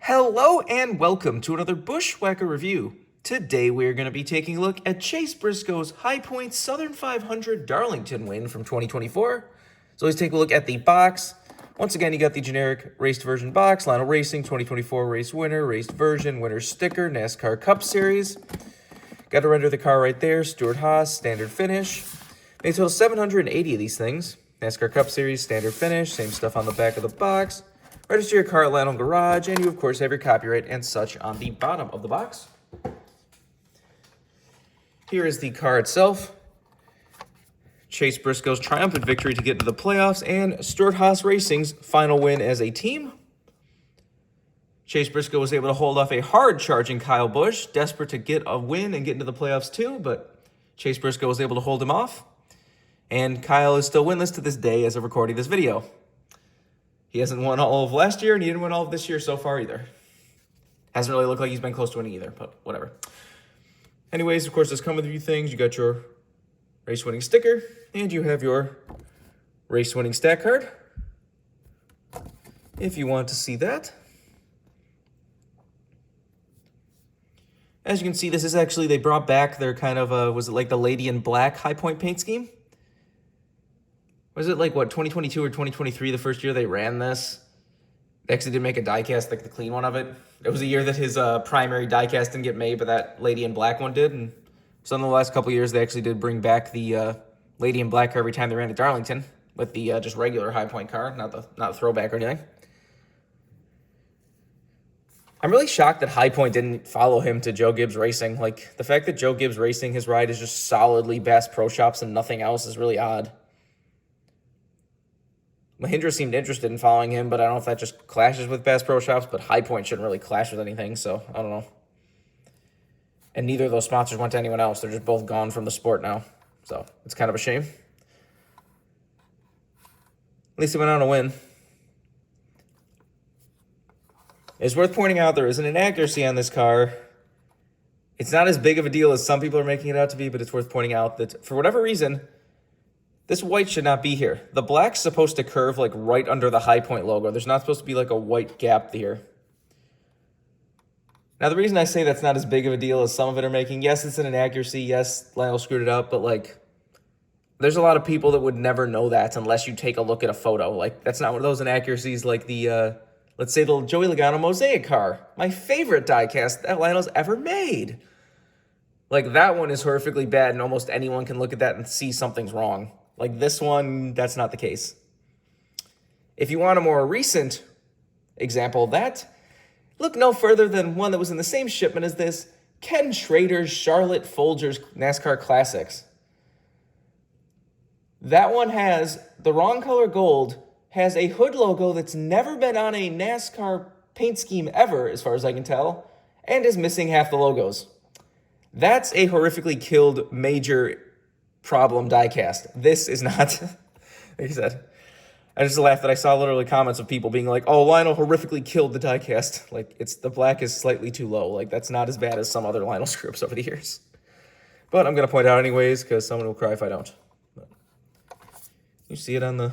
Hello and welcome to another Bushwhacker review. Today we are going to be taking a look at Chase Briscoe's High Point Southern 500 Darlington win from 2024. So let's take a look at the box. Once again, you got the generic raced version box, Lionel Racing 2024 race winner, raced version, winner sticker, NASCAR Cup Series. Got to render the car right there, Stuart Haas, standard finish. Made a total 780 of these things. NASCAR Cup Series, standard finish, same stuff on the back of the box. Register your car at Lionel Garage, and you, of course, have your copyright and such on the bottom of the box. Here is the car itself. Chase Briscoe's triumphant victory to get into the playoffs, and Stuart Haas Racing's final win as a team. Chase Briscoe was able to hold off a hard-charging Kyle Busch, desperate to get a win and get into the playoffs too, but Chase Briscoe was able to hold him off. And Kyle is still winless to this day as of recording this video. He hasn't won all of last year, and he didn't win all of this year so far either. Hasn't really looked like he's been close to winning either, but whatever. Anyways, of course, this come with a few things. You got your race-winning sticker, and you have your race-winning stat card, if you want to see that. As you can see, this is actually, they brought back their kind of, was it like the Lady in Black High Point paint scheme? Was it like, what, 2022 or 2023, the first year they ran this? They actually did make a diecast, like the clean one of it. It was a year that his primary diecast didn't get made, but that Lady in Black one did. And so in the last couple of years, they actually did bring back the Lady in Black car every time they ran at Darlington with the just regular High Point car, not a throwback or anything. I'm really shocked that High Point didn't follow him to Joe Gibbs Racing. Like, the fact that Joe Gibbs Racing, his ride is just solidly Bass Pro Shops and nothing else is really odd. Mahindra seemed interested in following him, but I don't know if that just clashes with Bass Pro Shops, but High Point shouldn't really clash with anything, so I don't know. And neither of those sponsors went to anyone else. They're just both gone from the sport now, so it's kind of a shame. At least he went on a win. It's worth pointing out there is an inaccuracy on this car. It's not as big of a deal as some people are making it out to be, but it's worth pointing out that for whatever reason, this white should not be here. The black's supposed to curve like right under the High Point logo. There's not supposed to be like a white gap here. Now, the reason I say that's not as big of a deal as some of it are making, yes, it's an inaccuracy. Yes, Lionel screwed it up, but like, there's a lot of people that would never know that unless you take a look at a photo. Like, that's not one of those inaccuracies like the, let's say the Joey Logano Mosaic car. My favorite diecast that Lionel's ever made. Like, that one is horrifically bad, and almost anyone can look at that and see something's wrong. Like this one, that's not the case. If you want a more recent example of that, look no further than one that was in the same shipment as this, Ken Schrader's Charlotte Folgers NASCAR Classics. That one has the wrong color gold, has a hood logo that's never been on a NASCAR paint scheme ever, as far as I can tell, and is missing half the logos. That's a horrifically killed major problem diecast. This is not, like I said, I just laughed that I saw literally comments of people being like, oh, Lionel horrifically killed the diecast. Like, the black is slightly too low. Like, that's not as bad as some other Lionel scripts over the years. But I'm going to point out anyways, because someone will cry if I don't. But you see it on the,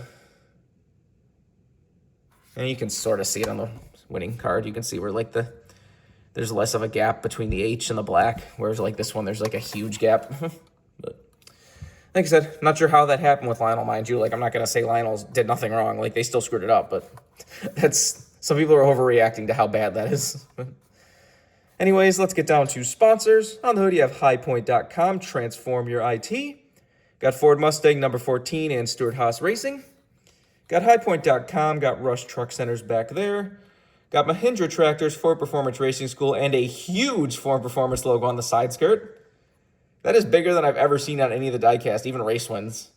and you can sort of see it on the winning card. You can see where like there's less of a gap between the H and the black, whereas like this one, there's like a huge gap. But like I said, not sure how that happened with Lionel, mind you. Like, I'm not going to say Lionel did nothing wrong. Like, they still screwed it up, but some people are overreacting to how bad that is. Anyways, let's get down to sponsors. On the hood, you have highpoint.com, transform your IT. Got Ford Mustang number 14 and Stuart Haas Racing. Got highpoint.com, got Rush Truck Centers back there. Got Mahindra Tractors, Ford Performance Racing School, and a huge Ford Performance logo on the side skirt. That is bigger than I've ever seen on any of the diecast, even race wins.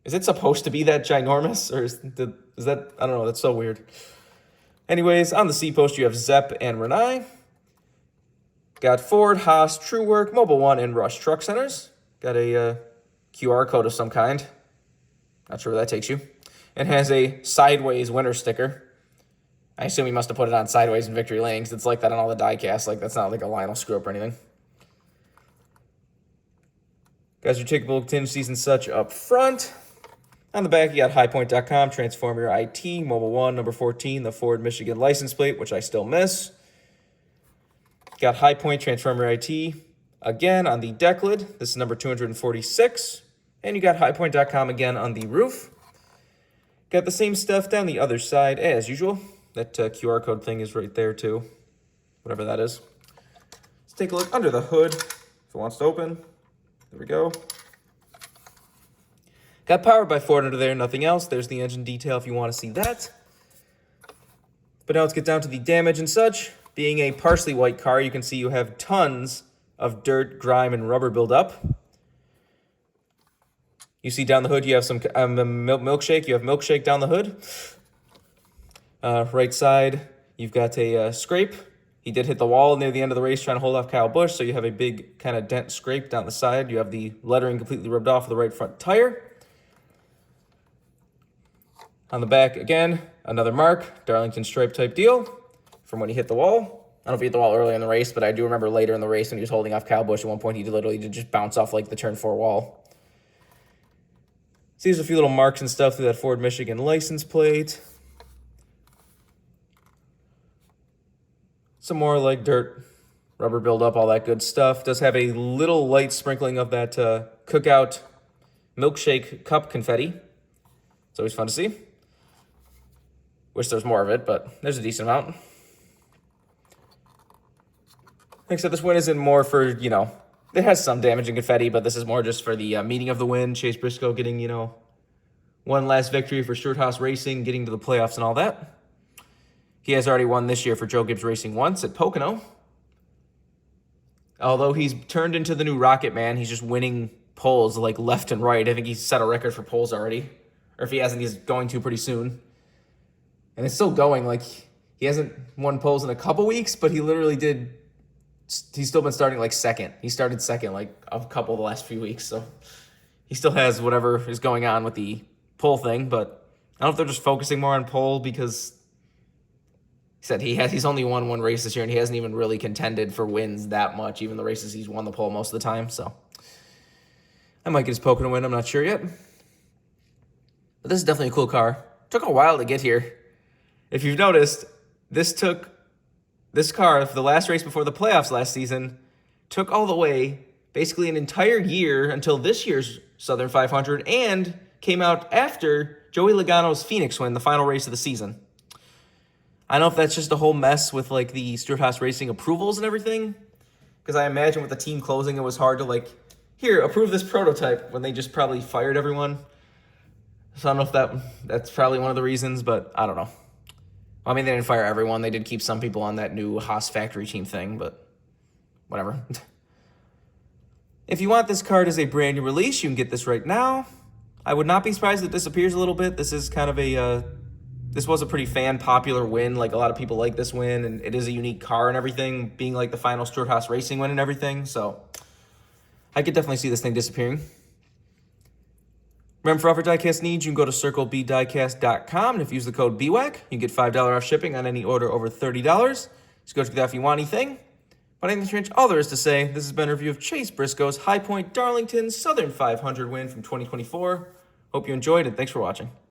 Is it supposed to be that ginormous? Or is that, I don't know, that's so weird. Anyways, on the C-post, you have Zepp and Renai. Got Ford, Haas, TrueWork, Mobile One, and Rush Truck Centers. Got a QR code of some kind. Not sure where that takes you. And has a sideways winner sticker. I assume he must have put it on sideways in Victory Lane, because it's like that on all the diecasts. Like, that's not like a Lionel screw-up or anything. Guys, your ticketable contingencies and such up front. On the back, you got highpoint.com, transform your IT, Mobile One, number 14, the Ford Michigan license plate, which I still miss. Got High Point Transformer IT again on the deck lid. This is number 246. And you got highpoint.com again on the roof. Got the same stuff down the other side as usual. That QR code thing is right there too. Whatever that is. Let's take a look under the hood if it wants to open. There we go. Got powered by Ford under there, nothing else. There's the engine detail if you want to see that. But now let's get down to the damage and such. Being a partially white car, you can see you have tons of dirt, grime, and rubber buildup. You see down the hood, you have some milkshake. You have milkshake down the hood. Right side, you've got a scrape. He did hit the wall near the end of the race trying to hold off Kyle Busch, so you have a big kind of dent scrape down the side. You have the lettering completely rubbed off of the right front tire. On the back, again, another mark, Darlington stripe type deal from when he hit the wall. I don't know if he hit the wall early in the race, but I do remember later in the race when he was holding off Kyle Busch, at one point he literally did just bounce off like the turn 4 wall. See, there's a few little marks and stuff through that Ford Michigan license plate. Some more like dirt, rubber buildup, all that good stuff. Does have a little light sprinkling of that cookout milkshake cup confetti. It's always fun to see. Wish there's more of it, but there's a decent amount. Like I said, this win isn't more for, you know, it has some damage and confetti, but this is more just for the meaning of the win. Chase Briscoe getting, you know, one last victory for Stewart-Haas Racing, getting to the playoffs and all that. He has already won this year for Joe Gibbs Racing once at Pocono. Although he's turned into the new Rocket Man, he's just winning poles like left and right. I think he's set a record for poles already. Or if he hasn't, he's going to pretty soon. And it's still going. Like, he hasn't won poles in a couple weeks, but he literally did. He's still been starting like second. He started second like a couple of the last few weeks. So he still has whatever is going on with the pole thing. But I don't know if they're just focusing more on pole because he said he's only won one race this year and he hasn't even really contended for wins that much. Even the races he's won the pole most of the time. So I might get his Pocono win. I'm not sure yet. But this is definitely a cool car. Took a while to get here. If you've noticed, this car, for the last race before the playoffs last season, took all the way, basically an entire year until this year's Southern 500, and came out after Joey Logano's Phoenix win, the final race of the season. I don't know if that's just a whole mess with like the Stewart-Haas Racing approvals and everything, because I imagine with the team closing, it was hard to like, here, approve this prototype, when they just probably fired everyone. So I don't know if that's probably one of the reasons, but I don't know. I mean, they didn't fire everyone. They did keep some people on that new Haas factory team thing, but whatever. If you want this card as a brand new release, you can get this right now. I would not be surprised if it disappears a little bit. This is kind of this was a pretty fan-popular win. Like, a lot of people like this win, and it is a unique car and everything, being like the final Stewart-Haas Racing win and everything. So I could definitely see this thing disappearing. Remember, for offer diecast needs, you can go to circlebdiecast.com, and if you use the code BWhack, you can get $5 off shipping on any order over $30. Just go check that if you want anything. But I think that's all there is to say. This has been a review of Chase Briscoe's High Point Darlington Southern 500 win from 2024. Hope you enjoyed, and thanks for watching.